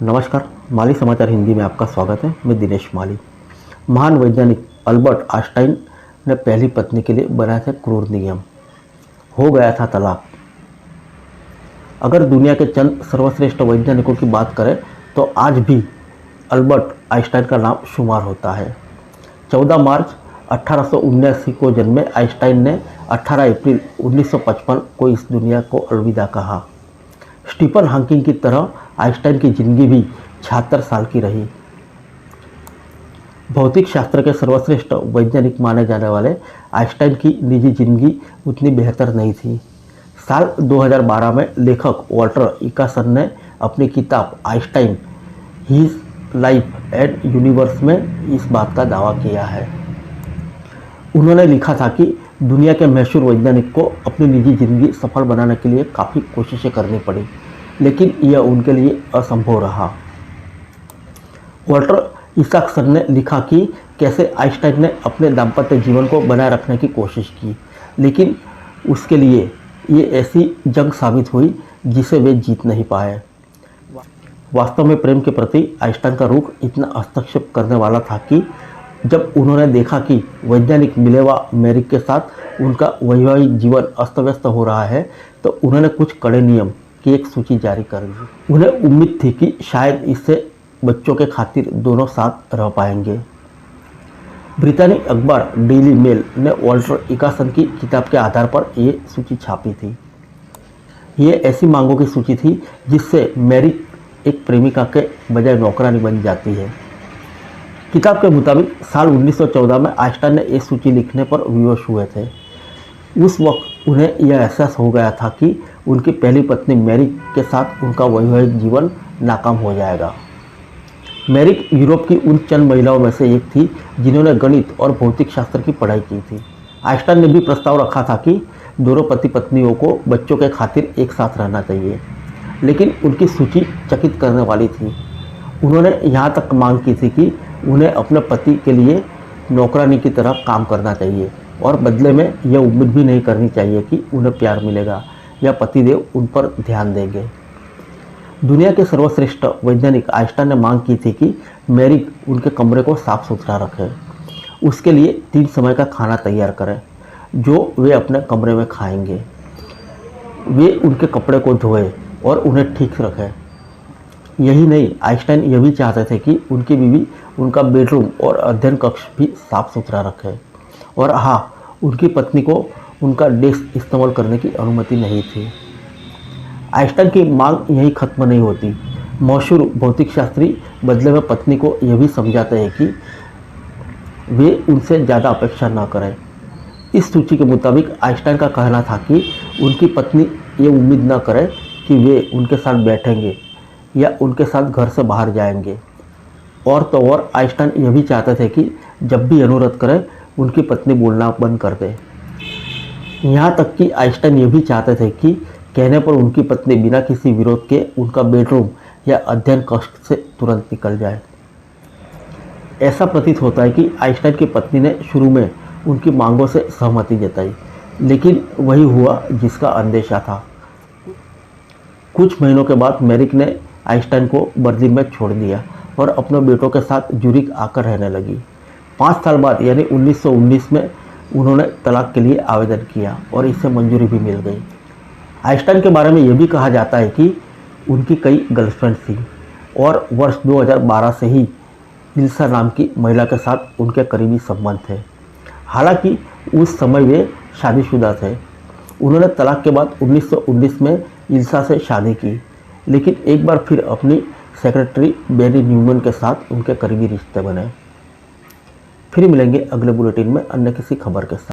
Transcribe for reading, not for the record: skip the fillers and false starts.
नमस्कार, माली समाचार हिंदी में आपका स्वागत है। मैं दिनेश माली। महान वैज्ञानिक अल्बर्ट आइंस्टाइन ने पहली पत्नी के लिए बनाए थे क्रूर नियम। हो गया था तलाक। अगर दुनिया के चंद सर्वश्रेष्ठ वैज्ञानिकों की बात करें तो आज भी अल्बर्ट आइंस्टाइन का नाम शुमार होता है। 14 मार्च 1879 को जन्मे आइंस्टाइन ने 18 अप्रैल 1955 को इस दुनिया को अलविदा कहा। स्टीफन हॉकिंग की तरह आइंस्टाइन की जिंदगी भी 76 साल की रही। भौतिक शास्त्र के सर्वश्रेष्ठ वैज्ञानिक माने जाने वाले आइंस्टाइन की निजी जिंदगी उतनी बेहतर नहीं थी। साल 2012 में लेखक वॉल्टर इकासन ने अपनी किताब Einstein his life and universe में इस बात का दावा किया है। उन्होंने लिखा था कि दुनिया के मशहूर वैज्ञानिक को अपनी निजी जिंदगी सफल बनाने के लिए काफ़ी कोशिशें करनी पड़ी, लेकिन यह उनके लिए असंभव रहा। वॉल्टर इसाक्सन ने लिखा कि कैसे आइंस्टाइन ने अपने दाम्पत्य जीवन को बनाए रखने की कोशिश की, लेकिन उसके लिए ये ऐसी जंग साबित हुई जिसे वे जीत नहीं पाए। वास्तव में प्रेम के प्रति आइंस्टाइन का रुख इतना हस्तक्षेप करने वाला था कि जब उन्होंने देखा कि वैज्ञानिक मिलेवा मेरिक के साथ उनका वैवाहिक जीवन अस्त व्यस्त हो रहा है, तो उन्होंने कुछ कड़े नियम की एक सूची जारी कर दी। उन्हें उम्मीद थी कि शायद इससे बच्चों के खातिर दोनों साथ रह पाएंगे। ब्रितानी अखबार डेली मेल ने वॉल्टर इकासन की किताब के आधार पर ये सूची छापी थी। ये ऐसी मांगों की सूची थी जिससे मेरिक एक प्रेमिका के बजाय नौकरानी बन जाती है। किताब के मुताबिक साल 1914 में आइंस्टाइन ने ये सूची लिखने पर विवश हुए थे। उस वक्त उन्हें यह एहसास हो गया था कि उनकी पहली पत्नी मेरिक के साथ उनका वैवाहिक जीवन नाकाम हो जाएगा। मेरिक यूरोप की उन चंद महिलाओं में से एक थी जिन्होंने गणित और भौतिक शास्त्र की पढ़ाई की थी। आइंस्टाइन ने भी प्रस्ताव रखा था कि दोनों पति पत्नियों को बच्चों के खातिर एक साथ रहना चाहिए, लेकिन उनकी सूची चकित करने वाली थी। उन्होंने यहाँ तक मांग की थी कि उन्हें अपने पति के लिए नौकरानी की तरह काम करना चाहिए और बदले में यह उम्मीद भी नहीं करनी चाहिए कि उन्हें प्यार मिलेगा या पतिदेव उन पर ध्यान देंगे। दुनिया के सर्वश्रेष्ठ वैज्ञानिक आइंस्टाइन ने मांग की थी कि मेरिक उनके कमरे को साफ सुथरा रखे, उसके लिए 3 समय का खाना तैयार करें जो वे अपने कमरे में खाएंगे, वे उनके कपड़े को धोए और उन्हें ठीक रखें। यही नहीं, आइंस्टाइन यह भी चाहते थे कि उनकी बीवी उनका बेडरूम और अध्ययन कक्ष भी साफ सुथरा रखे, और हाँ, उनकी पत्नी को उनका डेस्क इस्तेमाल करने की अनुमति नहीं थी। आइंस्टाइन की मांग यही खत्म नहीं होती। मशहूर भौतिक शास्त्री बदले में पत्नी को यह भी समझाते हैं कि वे उनसे ज़्यादा अपेक्षा न करें। इस सूची के मुताबिक आइंस्टाइन का कहना था कि उनकी पत्नी ये उम्मीद न करे कि वे उनके साथ बैठेंगे या उनके साथ घर से बाहर जाएंगे। और तो और आइंस्टाइन यह भी चाहते थे कि जब भी अनुरोध करें उनकी पत्नी बोलना बंद कर दे। यहाँ तक कि आइंस्टाइन यह भी चाहते थे कि कहने पर उनकी पत्नी बिना किसी विरोध के उनका बेडरूम या अध्ययन कक्ष से तुरंत निकल जाए। ऐसा प्रतीत होता है कि आइंस्टाइन की पत्नी ने शुरू में उनकी मांगों से सहमति जताई, लेकिन वही हुआ जिसका अंदेशा था। कुछ महीनों के बाद मेरिक ने आइंस्टाइन को बर्लिन में छोड़ दिया और अपने बेटों के साथ ज्यूरिख आकर रहने लगी। 5 साल बाद यानी 1919 में उन्होंने तलाक के लिए आवेदन किया और इससे मंजूरी भी मिल गई। आइंस्टाइन के बारे में यह भी कहा जाता है कि उनकी कई गर्लफ्रेंड थी और वर्ष 2012 से ही इल्सा नाम की महिला के साथ उनके करीबी संबंध थे। हालांकि उस समय वे शादीशुदा थे। उन्होंने तलाक के बाद 1919 में इल्सा से शादी की, लेकिन एक बार फिर अपनी सेक्रेटरी बेरी न्यूमैन के साथ उनके करीबी रिश्ते बने। फिर मिलेंगे अगले बुलेटिन में अन्य किसी खबर के साथ।